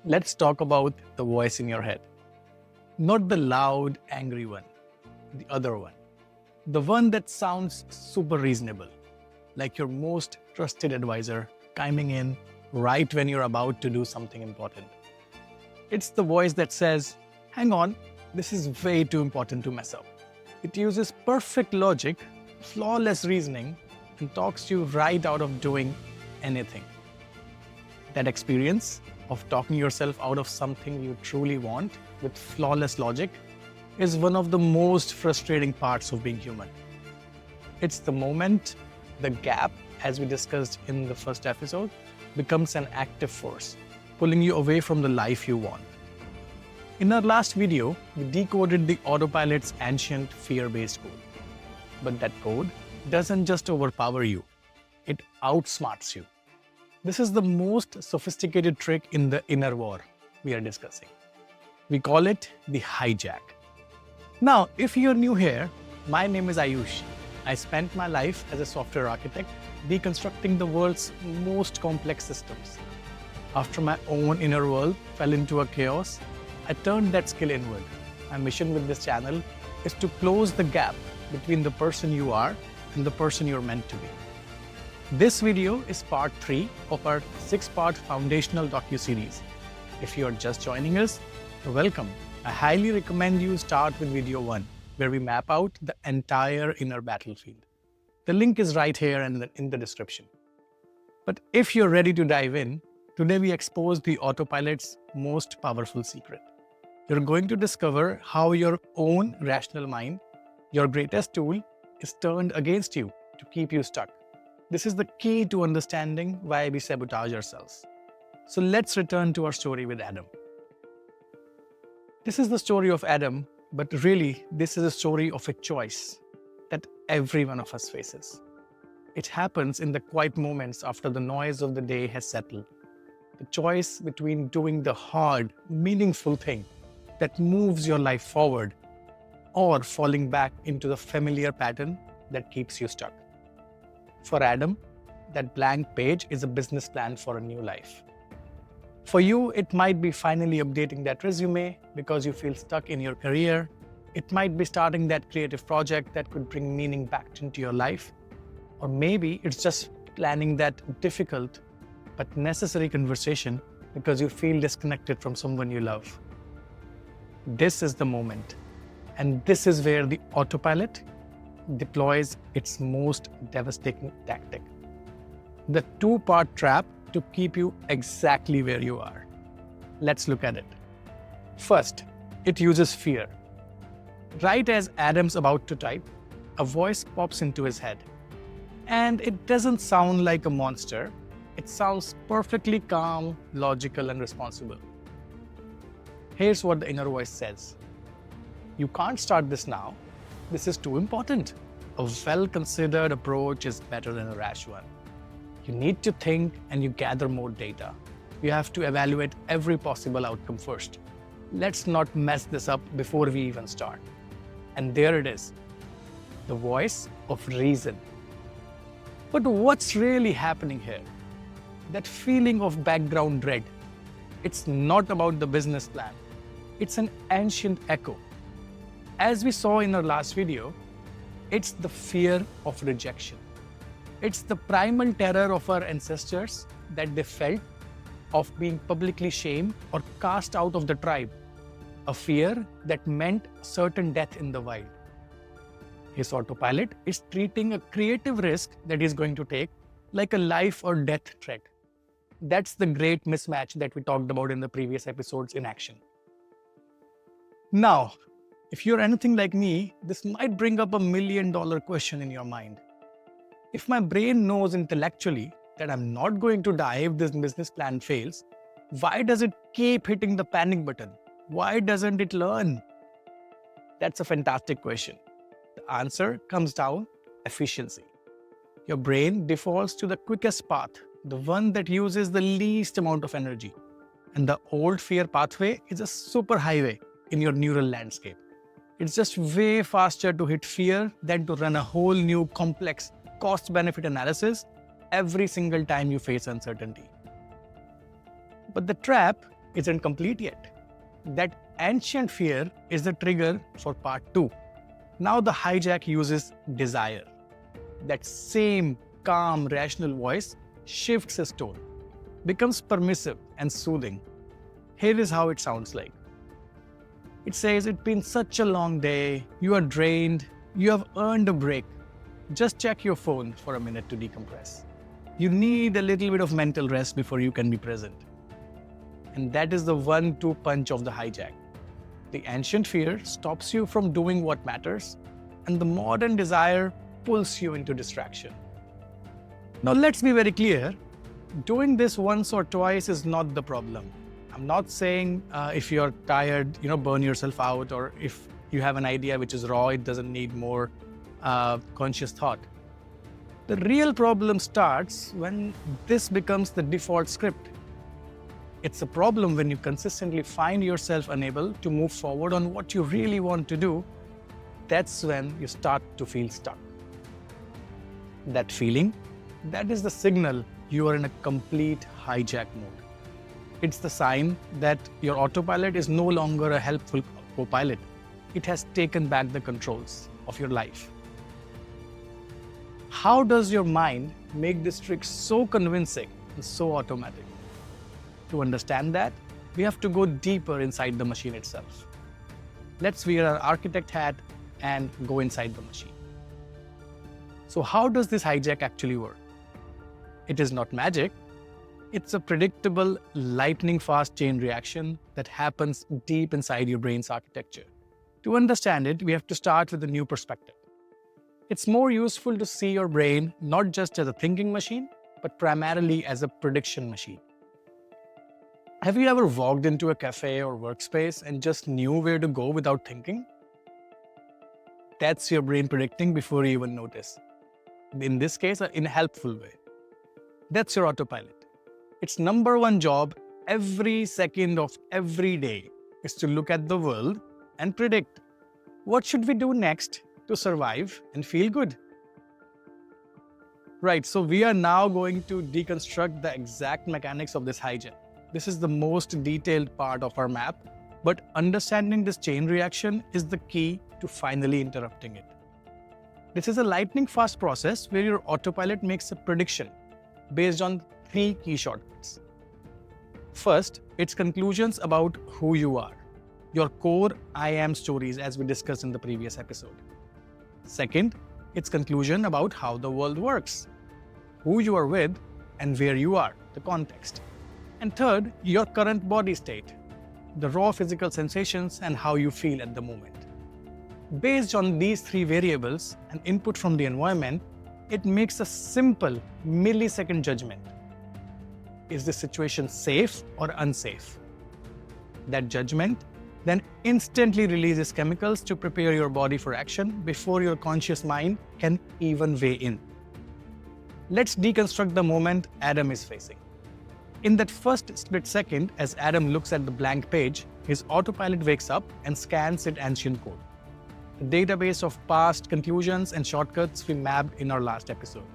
Let's talk about the voice in your head. Not the loud, angry one, the other one. The one that sounds super reasonable, like your most trusted advisor chiming in right when you're about to do something important. It's the voice that says, hang on, this is way too important to mess up. It uses perfect logic, flawless reasoning, and talks you right out of doing anything. That experience of talking yourself out of something you truly want with flawless logic is one of the most frustrating parts of being human. It's the moment the gap, as we discussed in the first episode, becomes an active force, pulling you away from the life you want. In our last video, we decoded the Autopilot's ancient fear-based code. But that code doesn't just overpower you, it outsmarts you. This is the most sophisticated trick in the inner war we are discussing. We call it the hijack. Now, if you're new here, my name is Aayush. I spent my life as a software architect deconstructing the world's most complex systems. After my own inner world fell into a chaos, I turned that skill inward. My mission with this channel is to close the gap between the person you are and the person you're meant to be. This video is part 3 of our 6-part foundational docu-series. If you are just joining us, welcome. I highly recommend you start with video 1, where we map out the entire inner battlefield. The link is right here and in the description. But if you're ready to dive in, today we expose the Autopilot's most powerful secret. You're going to discover how your own rational mind, your greatest tool, is turned against you to keep you stuck. This is the key to understanding why we sabotage ourselves. So let's return to our story with Adam. This is the story of Adam, but really, this is a story of a choice that every one of us faces. It happens in the quiet moments after the noise of the day has settled. The choice between doing the hard, meaningful thing that moves your life forward or falling back into the familiar pattern that keeps you stuck. For Adam, that blank page is a business plan for a new life. For you, it might be finally updating that resume because you feel stuck in your career. It might be starting that creative project that could bring meaning back into your life. Or maybe it's just planning that difficult but necessary conversation because you feel disconnected from someone you love. This is the moment. And this is where the Autopilot deploys its most devastating tactic. The 2-part trap to keep you exactly where you are. Let's look at it. First, it uses fear. Right as Adam's about to type, a voice pops into his head. And it doesn't sound like a monster. It sounds perfectly calm, logical, and responsible. Here's what the inner voice says. You can't start this now. This is too important. A well-considered approach is better than a rash one. You need to think and you gather more data. You have to evaluate every possible outcome first. Let's not mess this up before we even start. And there it is, the voice of reason. But what's really happening here? That feeling of background dread. It's not about the business plan. It's an ancient echo. As we saw in our last video, it's the fear of rejection. It's the primal terror of our ancestors that they felt of being publicly shamed or cast out of the tribe. A fear that meant certain death in the wild. His Autopilot is treating a creative risk that he's going to take like a life or death threat. That's the great mismatch that we talked about in the previous episodes in action. Now, if you're anything like me, this might bring up $1 million question in your mind. If my brain knows intellectually that I'm not going to die if this business plan fails, why does it keep hitting the panic button? Why doesn't it learn? That's a fantastic question. The answer comes down efficiency. Your brain defaults to the quickest path, the one that uses the least amount of energy. And the old fear pathway is a superhighway in your neural landscape. It's just way faster to hit fear than to run a whole new complex cost-benefit analysis every single time you face uncertainty. But the trap isn't complete yet. That ancient fear is the trigger for part 2. Now the hijack uses desire. That same calm, rational voice shifts its tone, becomes permissive and soothing. Here is how it sounds like. It says, "It's been such a long day, you are drained, you have earned a break. Just check your phone for a minute to decompress. You need a little bit of mental rest before you can be present." And that is the 1-2 punch of the hijack. The ancient fear stops you from doing what matters, and the modern desire pulls you into distraction. Now let's be very clear, doing this once or twice is not the problem. I'm not saying if you're tired, burn yourself out, or if you have an idea which is raw, it doesn't need more conscious thought. The real problem starts when this becomes the default script. It's a problem when you consistently find yourself unable to move forward on what you really want to do. That's when you start to feel stuck. That feeling, that is the signal you are in a complete hijack mode. It's the sign that your autopilot is no longer a helpful co-pilot. It has taken back the controls of your life. How does your mind make this trick so convincing and so automatic? To understand that, we have to go deeper inside the machine itself. Let's wear our architect hat and go inside the machine. So how does this hijack actually work? It is not magic. It's a predictable, lightning-fast chain reaction that happens deep inside your brain's architecture. To understand it, we have to start with a new perspective. It's more useful to see your brain not just as a thinking machine, but primarily as a prediction machine. Have you ever walked into a cafe or workspace and just knew where to go without thinking? That's your brain predicting before you even notice. In this case, in a helpful way. That's your autopilot. Its number one job every second of every day is to look at the world and predict what should we do next to survive and feel good. Right, so we are now going to deconstruct the exact mechanics of this hijack. This is the most detailed part of our map, but understanding this chain reaction is the key to finally interrupting it. This is a lightning-fast process where your autopilot makes a prediction based on 3 key shortcuts. First, its conclusions about who you are, your core I am stories as we discussed in the previous episode. Second, its conclusion about how the world works, who you are with and where you are, the context. And third, your current body state, the raw physical sensations and how you feel at the moment. Based on these 3 variables and input from the environment, it makes a simple millisecond judgment. Is this situation safe or unsafe? That judgment then instantly releases chemicals to prepare your body for action before your conscious mind can even weigh in. Let's deconstruct the moment Adam is facing. In that first split second, as Adam looks at the blank page, his autopilot wakes up and scans its ancient code, the database of past conclusions and shortcuts we mapped in our last episode.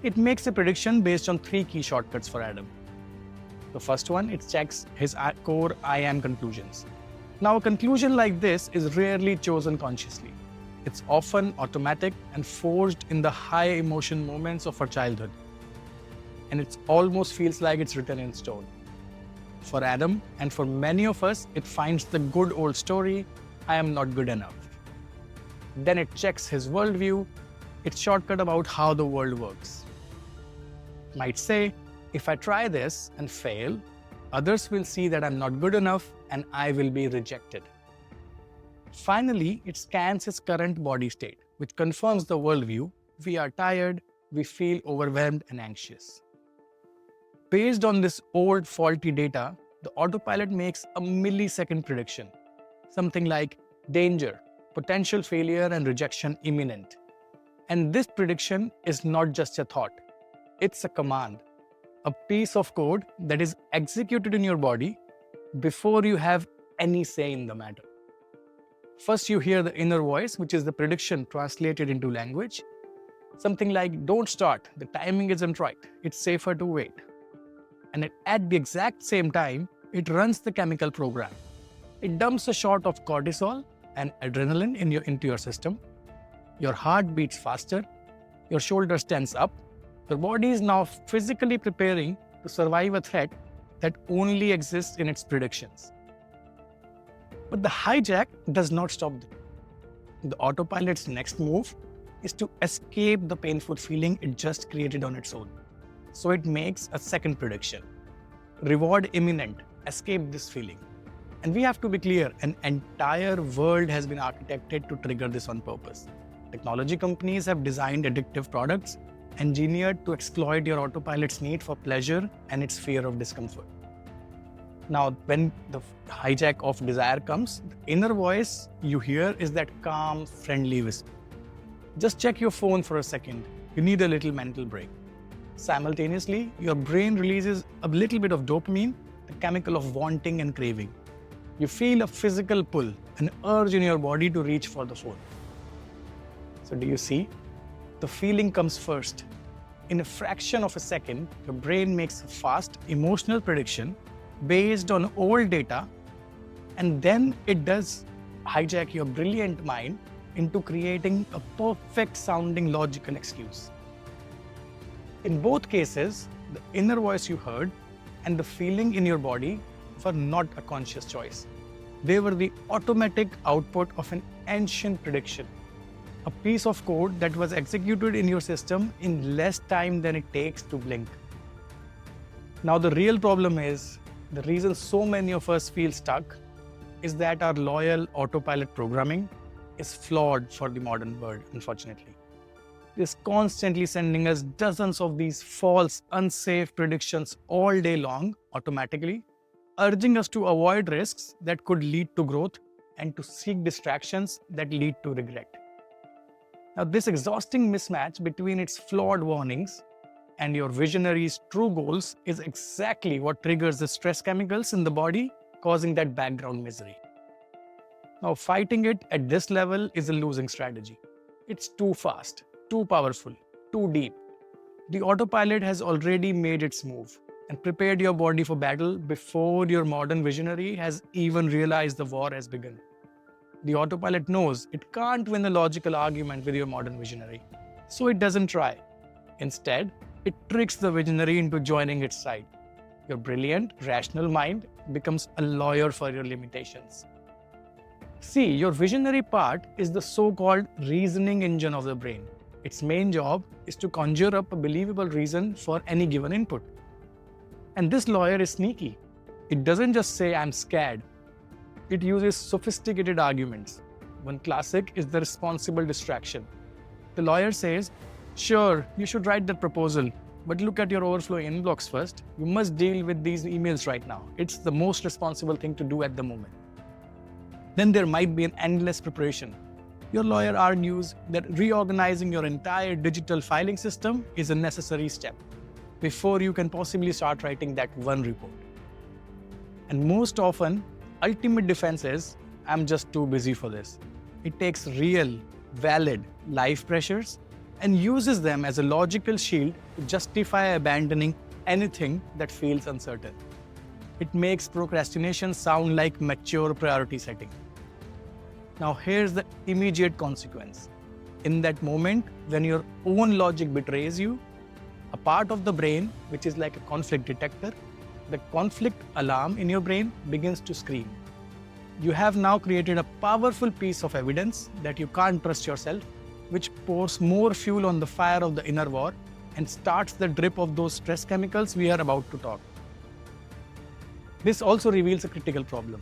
It makes a prediction based on 3 key shortcuts for Adam. The first one, it checks his core I am conclusions. Now, a conclusion like this is rarely chosen consciously. It's often automatic and forged in the high emotion moments of our childhood. And it almost feels like it's written in stone. For Adam, and for many of us, it finds the good old story, I am not good enough. Then it checks his worldview, its shortcut about how the world works. It might say, if I try this and fail, others will see that I'm not good enough and I will be rejected. Finally, it scans his current body state, which confirms the worldview. We are tired, we feel overwhelmed and anxious. Based on this old faulty data, the autopilot makes a millisecond prediction. Something like danger, potential failure and rejection imminent. And this prediction is not just a thought, it's a command, a piece of code that is executed in your body before you have any say in the matter. First, you hear the inner voice, which is the prediction translated into language. Something like, don't start, the timing isn't right, it's safer to wait. And at the exact same time, It runs the chemical program. It dumps a shot of cortisol and adrenaline into your system. Your heart beats faster. Your shoulders tense up. Your body is now physically preparing to survive a threat that only exists in its predictions. But the hijack does not stop there. The autopilot's next move is to escape the painful feeling it just created on its own. So it makes a second prediction. Reward imminent, escape this feeling. And we have to be clear, an entire world has been architected to trigger this on purpose. Technology companies have designed addictive products engineered to exploit your autopilot's need for pleasure and its fear of discomfort. Now, when the hijack of desire comes, the inner voice you hear is that calm, friendly whisper. Just check your phone for a second. You need a little mental break. Simultaneously, your brain releases a little bit of dopamine, the chemical of wanting and craving. You feel a physical pull, an urge in your body to reach for the phone. So do you see? The feeling comes first. In a fraction of a second, your brain makes a fast emotional prediction based on old data, and then it does hijack your brilliant mind into creating a perfect sounding logical excuse. In both cases, the inner voice you heard and the feeling in your body were not a conscious choice. They were the automatic output of an ancient prediction, a piece of code that was executed in your system in less time than it takes to blink. Now, the real problem is, the reason so many of us feel stuck is that our loyal autopilot programming is flawed for the modern world, unfortunately. It is constantly sending us dozens of these false, unsafe predictions all day long, automatically, urging us to avoid risks that could lead to growth and to seek distractions that lead to regret. Now, this exhausting mismatch between its flawed warnings and your visionary's true goals is exactly what triggers the stress chemicals in the body, causing that background misery. Now, fighting it at this level is a losing strategy. It's too fast, too powerful, too deep. The autopilot has already made its move and prepared your body for battle before your modern visionary has even realized the war has begun. The autopilot knows it can't win a logical argument with your modern visionary, so it doesn't try. Instead, it tricks the visionary into joining its side. Your brilliant, rational mind becomes a lawyer for your limitations. See, your visionary part is the so-called reasoning engine of the brain. Its main job is to conjure up a believable reason for any given input. And this lawyer is sneaky. It doesn't just say, "I'm scared." It uses sophisticated arguments. One classic is the responsible distraction. The lawyer says, "Sure, you should write that proposal, but look at your overflowing inbox first. You must deal with these emails right now. It's the most responsible thing to do at the moment." Then there might be an endless preparation. Your lawyer argues that reorganizing your entire digital filing system is a necessary step before you can possibly start writing that one report. And most often, ultimate defense is, "I'm just too busy for this." It takes real, valid life pressures and uses them as a logical shield to justify abandoning anything that feels uncertain. It makes procrastination sound like mature priority setting. Now, here's the immediate consequence. In that moment, when your own logic betrays you, a part of the brain, which is like a conflict detector, the conflict alarm in your brain begins to scream. You have now created a powerful piece of evidence that you can't trust yourself, which pours more fuel on the fire of the inner war and starts the drip of those stress chemicals we are about to talk. This also reveals a critical problem.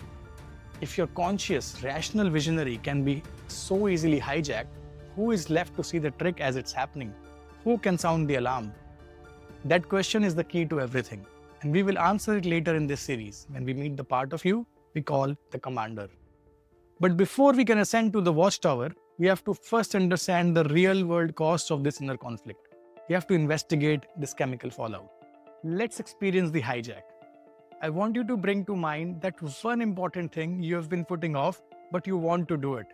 If your conscious, rational visionary can be so easily hijacked, who is left to see the trick as it's happening? Who can sound the alarm? That question is the key to everything, and we will answer it later in this series when we meet the part of you we call the commander. But before we can ascend to the watchtower, we have to first understand the real-world cost of this inner conflict. We have to investigate this chemical fallout. Let's experience the hijack. I want you to bring to mind that one important thing you have been putting off, but you want to do it.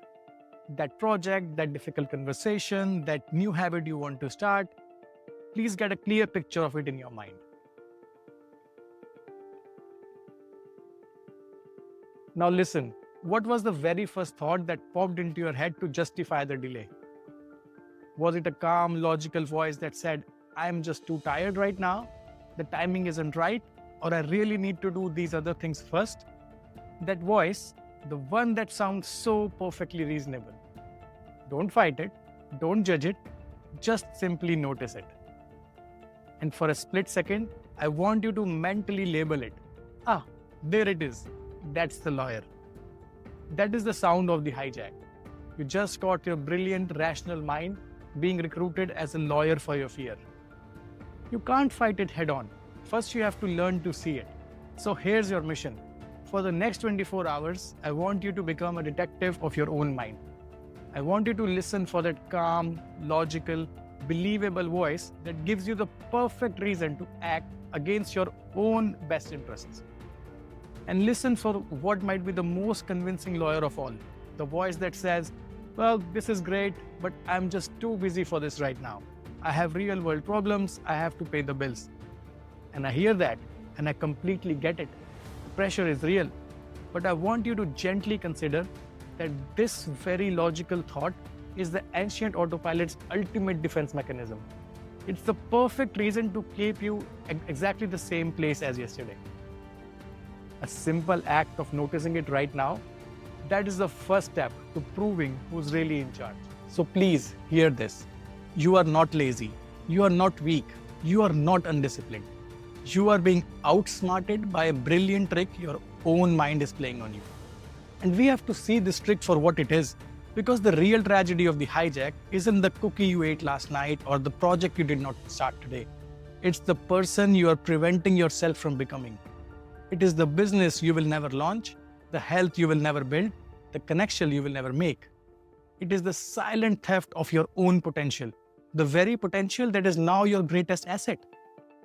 That project, that difficult conversation, that new habit you want to start. Please get a clear picture of it in your mind. Now listen, what was the very first thought that popped into your head to justify the delay? Was it a calm, logical voice that said, I'm just too tired right now, the timing isn't right, or I really need to do these other things first? That voice, the one that sounds so perfectly reasonable. Don't fight it, don't judge it, just simply notice it. And for a split second, I want you to mentally label it. Ah, there it is. That's the lawyer. That is the sound of the hijack. You just got your brilliant, rational mind being recruited as a lawyer for your fear. You can't fight it head on. First, you have to learn to see it. So here's your mission. For the next 24 hours, I want you to become a detective of your own mind. I want you to listen for that calm, logical, believable voice that gives you the perfect reason to act against your own best interests. And listen for what might be the most convincing lawyer of all, the voice that says, well, this is great, but I'm just too busy for this right now. I have real world problems, I have to pay the bills. And I hear that, and I completely get it. The pressure is real. But I want you to gently consider that this very logical thought is the ancient autopilot's ultimate defense mechanism. It's the perfect reason to keep you exactly the same place as yesterday. A simple act of noticing it right now, that is the first step to proving who's really in charge. So please hear this. You are not lazy. You are not weak. You are not undisciplined. You are being outsmarted by a brilliant trick your own mind is playing on you. And we have to see this trick for what it is, because the real tragedy of the hijack isn't the cookie you ate last night or the project you did not start today. It's the person you are preventing yourself from becoming. It is the business you will never launch, the health you will never build, the connection you will never make. It is the silent theft of your own potential, the very potential that is now your greatest asset.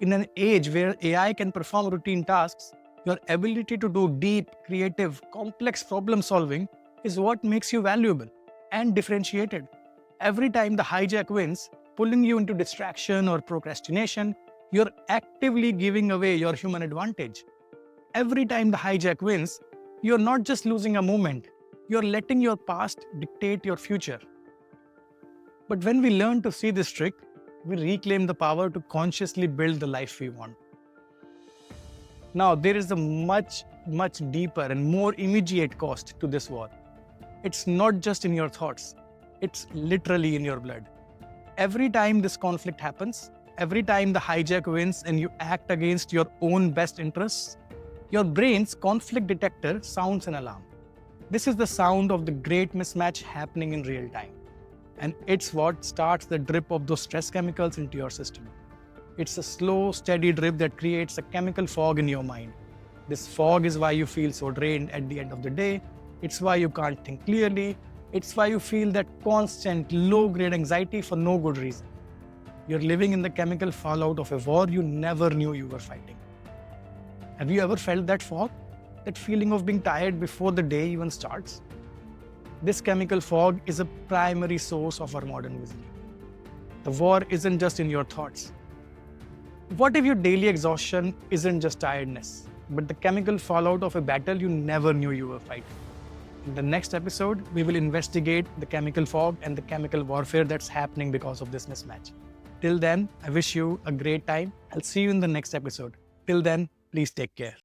In an age where AI can perform routine tasks, your ability to do deep, creative, complex problem solving is what makes you valuable and differentiated. Every time the hijack wins, pulling you into distraction or procrastination, you're actively giving away your human advantage. Every time the hijack wins, you're not just losing a moment, you're letting your past dictate your future. But when we learn to see this trick, we reclaim the power to consciously build the life we want. Now, there is a much deeper and more immediate cost to this war. It's not just in your thoughts, it's literally in your blood. Every time this conflict happens, every time the hijack wins and you act against your own best interests, your brain's conflict detector sounds an alarm. This is the sound of the great mismatch happening in real time. And it's what starts the drip of those stress chemicals into your system. It's a slow, steady drip that creates a chemical fog in your mind. This fog is why you feel so drained at the end of the day. It's why you can't think clearly. It's why you feel that constant, low-grade anxiety for no good reason. You're living in the chemical fallout of a war you never knew you were fighting. Have you ever felt that fog? That feeling of being tired before the day even starts? This chemical fog is a primary source of our modern misery. The war isn't just in your thoughts. What if your daily exhaustion isn't just tiredness, but the chemical fallout of a battle you never knew you were fighting? In the next episode, we will investigate the chemical fog and the chemical warfare that's happening because of this mismatch. Till then, I wish you a great time. I'll see you in the next episode. Till then, please take care.